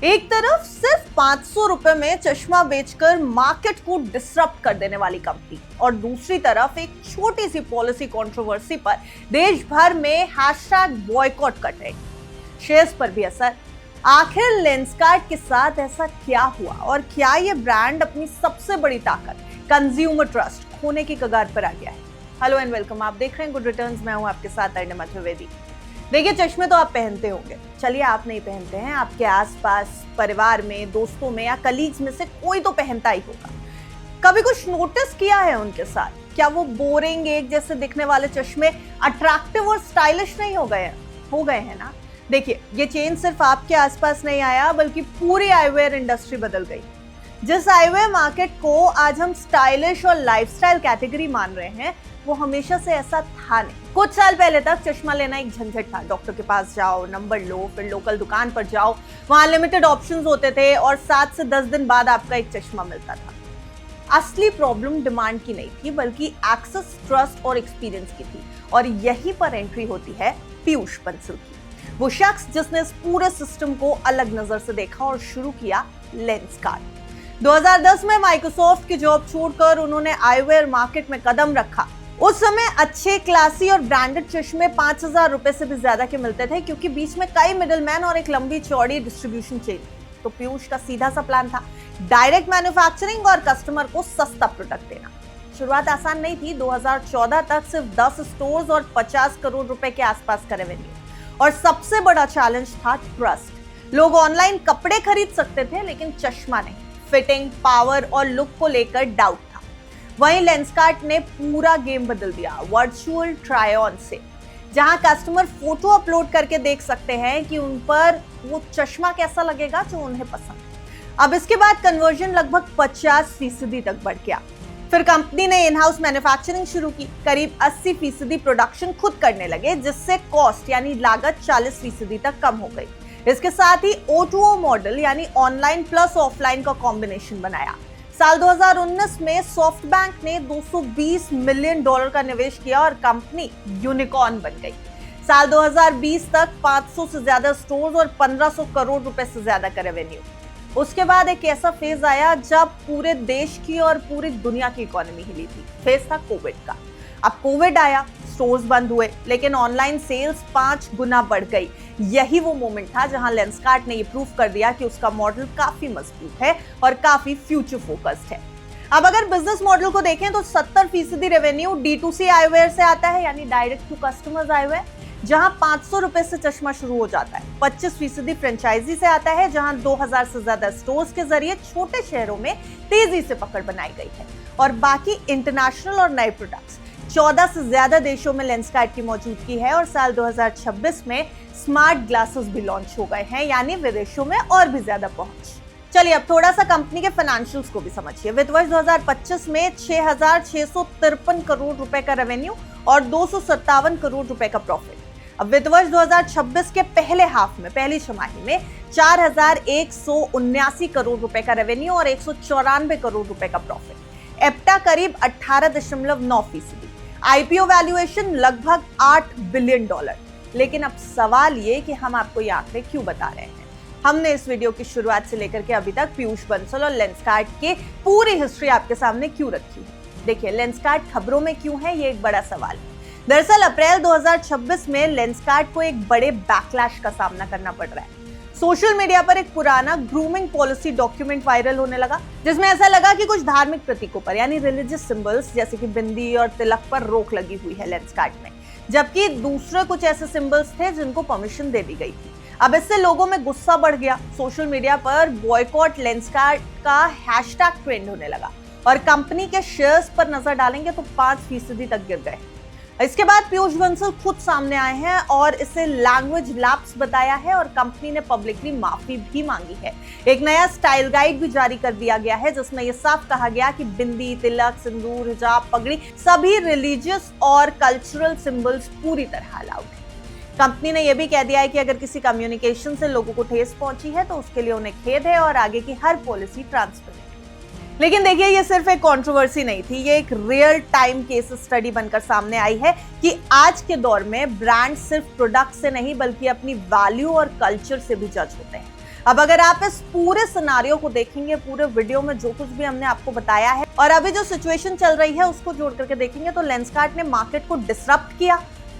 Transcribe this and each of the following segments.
एक तरफ सिर्फ 500 रुपए में चश्मा बेचकर मार्केट को डिसरप्ट कर देने वाली कंपनी और दूसरी तरफ एक छोटी सी पॉलिसी कंट्रोवर्सी पर देश भर में हैशटैग बॉयकॉट कर रहे हैं। शेयर्स पर भी असर। आखिर लेंसकार्ट के साथ ऐसा क्या हुआ और क्या ये ब्रांड अपनी सबसे बड़ी ताकत कंज्यूमर ट्रस्ट खोने की कगार पर आ गया है? हेलो एंड वेलकम, आप देख रहे हैं गुड रिटर्न्स। मैं हूं आपके साथ अर्णिमा त्रिवेदी। देखिए, चश्मे तो आप पहनते होंगे, चलिए आप नहीं पहनते हैं, आपके आसपास परिवार में, दोस्तों में या कलीग्स में से कोई तो पहनता ही होगा। कभी कुछ नोटिस किया है उनके साथ? क्या वो बोरिंग एक जैसे दिखने वाले चश्मे अट्रैक्टिव और स्टाइलिश नहीं हो गए हैं ना? देखिए, ये चेंज सिर्फ आपके आसपास नहीं आया बल्कि पूरी आईवेयर इंडस्ट्री बदल गई। जिस आईवेयर मार्केट को आज हम स्टाइलिश और लाइफस्टाइल कैटेगरी मान रहे हैं, वो हमेशा से ऐसा था नहीं। कुछ साल पहले तक चश्मा लेना एक झंझट था। डॉक्टर के पास जाओ, नंबर लो, फिर लोकल दुकान पर जाओ, वहां लिमिटेड ऑप्शंस होते थे और 7 से 10 दिन बाद आपका एक चश्मा मिलता था। असली प्रॉब्लम डिमांड की नहीं थी बल्कि एक्सेस, ट्रस्ट और एक्सपीरियंस की थी। और यहीं पर एंट्री होती है पीयूष बंसल की, वो शख्स जिसने इस पूरे सिस्टम को अलग नजर से देखा और शुरू किया लेंसकार्ट। 2010 में माइक्रोसॉफ्ट की जॉब छोड़कर उन्होंने आईवेयर मार्केट में कदम रखा। उस समय अच्छे, क्लासी और ब्रांडेड चश्मे 5,000 रुपए से भी ज्यादा के मिलते थे, क्योंकि बीच में कई मिडलमैन और एक लंबी चौड़ी डिस्ट्रीब्यूशन चेन। तो पीयूष का सीधा सा प्लान था डायरेक्ट मैन्युफैक्चरिंग और कस्टमर को सस्ता प्रोडक्ट देना। शुरुआत आसान नहीं थी। 2014 तक सिर्फ 10 स्टोर्स और 50 करोड़ रुपए के आसपास का रेवेन्यू। और सबसे बड़ा चैलेंज था ट्रस्ट। लोग ऑनलाइन कपड़े खरीद सकते थे लेकिन चश्मा नहीं। फिटिंग, पावर और लुक को लेकर डाउट था। वहीं लेंसकार्ट ने पूरा गेम बदल दिया वर्चुअल ट्राई ऑन से, जहां कस्टमर फोटो अपलोड करके देख सकते हैं कि उन पर वो चश्मा कैसा लगेगा जो उन्हें पसंद है। अब इसके बाद कन्वर्जन लगभग 50% तक बढ़ गया। फिर कंपनी ने इन हाउस मैन्युफैक्चरिंग शुरू की। करीब 80% प्रोडक्शन खुद करने लगे, जिससे कॉस्ट यानी लागत 40% तक कम हो गई। इसके साथ ही O2O मॉडल यानी ऑनलाइन प्लस ऑफलाइन का कॉम्बिनेशन बनाया। साल 2019 में सॉफ्टबैंक ने $220 मिलियन का निवेश किया और कंपनी यूनिकॉर्न बन गई। साल 2020 तक 500 से ज्यादा स्टोर्स और 1500 करोड़ रुपए से ज्यादा का रेवेन्यू। उसके बाद एक ऐसा फेज आया जब पूरे देश की और पूरी दुनिया की इकोनॉमी हिली थी। फेज था कोविड का। अब कोविड आया, स्टोर्स बंद हुए, लेकिन ऑनलाइन सेल्स 5 गुना बढ़ गई। यही वो मोमेंट था जहां लेंसकार्ट ने ये प्रूव कर दिया कि उसका मॉडल काफी मजबूत है और काफी फ्यूचर फोकस्ड है। अब अगर बिजनेस मॉडल को देखें तो 70% रेवेन्यू D2C आईवेयर से आता है, यानी डायरेक्ट टू कस्टमर्स आईवेयर, जहां 500 रुपए से चश्मा शुरू हो जाता है। 25% फ्रेंचाइजी से आता है, जहां 2000 से ज्यादा स्टोर्स के जरिए छोटे शहरों में तेजी से पकड़ बनाई गई है। और बाकी इंटरनेशनल और नए प्रोडक्ट्स। 14 से ज्यादा देशों में लेंसकार्ट की मौजूदगी है और साल 2026 में स्मार्ट ग्लासेस भी लॉन्च हो गए हैं, यानी विदेशों में और भी ज्यादा पहुंच। चलिए अब थोड़ा सा कंपनी के फाइनेंशियल्स को भी समझिए। वित्त वर्ष 2025 में 6,653 करोड़ रुपए का रेवेन्यू और 257 करोड़ रुपए का प्रॉफिट। अब वित्त वर्ष 2026 के पहले हाफ में, पहली छमाही में 4,179 करोड़ रुपए का रेवेन्यू और 194 करोड़ रुपए का प्रॉफिट। एप्टा करीब 18.9%। आईपीओ वैल्यूएशन लगभग $8 बिलियन। लेकिन अब सवाल ये कि हम आपको ये आंकड़े क्यों बता रहे हैं? हमने इस वीडियो की शुरुआत से लेकर के अभी तक पीयूष बंसल और लेंसकार्ट की पूरी हिस्ट्री आपके सामने क्यों रखी है। देखिए, लेंसकार्ट खबरों में क्यों है, ये एक बड़ा सवाल है। दरअसल अप्रैल 2026 में लेंसकार्ट को एक बड़े बैकलैश का सामना करना पड़ रहा है। सोशल मीडिया पर एक पुराना ग्रूमिंग पॉलिसी डॉक्यूमेंट वायरल होने लगा, जिसमें ऐसा लगा कि कुछ धार्मिक प्रतीकों पर यानी रिलीजियस सिंबल्स जैसे कि बिंदी और तिलक पर रोक लगी हुई है लेंसकार्ट में, जबकि दूसरे कुछ ऐसे सिंबल्स थे जिनको परमिशन दे दी गई थी। अब इससे लोगों में गुस्सा बढ़ गया। सोशल मीडिया पर बॉयकॉट लेंसकार्ट का हैशटैग ट्रेंड होने लगा और कंपनी के शेयर्स पर नजर डालेंगे तो 5% तक गिर गए। इसके बाद पीयूष बंसल खुद सामने आए हैं और इसे लैंग्वेज लैप्स बताया है और कंपनी ने पब्लिकली माफी भी मांगी है। एक नया स्टाइल गाइड भी जारी कर दिया गया है, जिसमें यह साफ कहा गया कि बिंदी, तिलक, सिंदूर, हिजाब, पगड़ी, सभी रिलीजियस और कल्चरल सिंबल्स पूरी तरह अलाउड है। कंपनी ने यह भी कह दिया है कि अगर किसी कम्युनिकेशन से लोगों को ठेस पहुंची है तो उसके लिए उन्हें खेद है और आगे की हर पॉलिसी ट्रांसपेरेंट। लेकिन देखिए, ये सिर्फ एक कंट्रोवर्सी नहीं थी, ये एक रियल टाइम केस स्टडी बनकर सामने आई है कि आज के दौर में ब्रांड सिर्फ प्रोडक्ट से नहीं बल्कि अपनी वैल्यू और कल्चर से भी जज होते हैं। अब अगर आप इस पूरे सिनारियो को देखेंगे, पूरे वीडियो में जो कुछ भी हमने आपको बताया है और अभी जो सिचुएशन चल रही है उसको जोड़ करके देखेंगे, तो लेंसकार्ट ने मार्केट को डिसरप्ट किया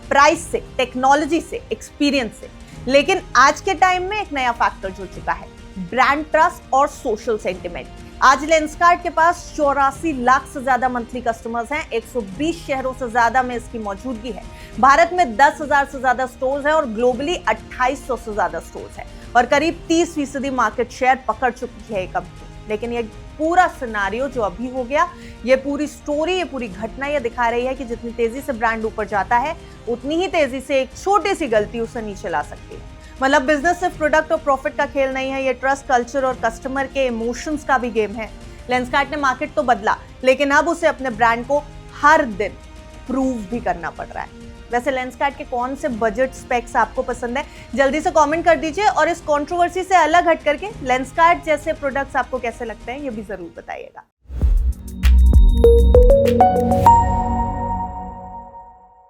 प्राइस से, टेक्नोलॉजी से, एक्सपीरियंस से। लेकिन आज के टाइम में एक नया फैक्टर जुड़ चुका है, ब्रांड ट्रस्ट और सोशल सेंटिमेंट। आज लेंसकार्ट के पास 84 लाख से ज्यादा मंथली कस्टमर्स हैं, 120 शहरों से ज्यादा में इसकी मौजूदगी है, भारत में 10,000 से ज्यादा स्टोर्स हैं और ग्लोबली 2800 से ज्यादा स्टोर्स हैं और करीब 30% मार्केट शेयर पकड़ चुकी है ये कंपनी। लेकिन ये पूरा सिनारियो जो अभी हो गया, ये पूरी स्टोरी, ये पूरी घटना ये दिखा रही है कि जितनी तेजी से ब्रांड ऊपर जाता है उतनी ही तेजी से एक छोटी सी गलती उसे नीचे ला सकती है। मतलब बिजनेस सिर्फ प्रोडक्ट और प्रॉफिट का खेल नहीं है, ये ट्रस्ट, कल्चर और कस्टमर के इमोशंस का भी गेम है। लेंसकार्ट ने मार्केट तो बदला, लेकिन अब उसे अपने ब्रांड को हर दिन प्रूव भी करना पड़ रहा है। वैसे लेंसकार्ट के कौन से बजट स्पेक्स आपको पसंद है, जल्दी से कमेंट कर दीजिए और इस कंट्रोवर्सी से अलग हट करके लेंसकार्ट जैसे प्रोडक्ट्स आपको कैसे लगते हैं ये भी जरूर बताइएगा।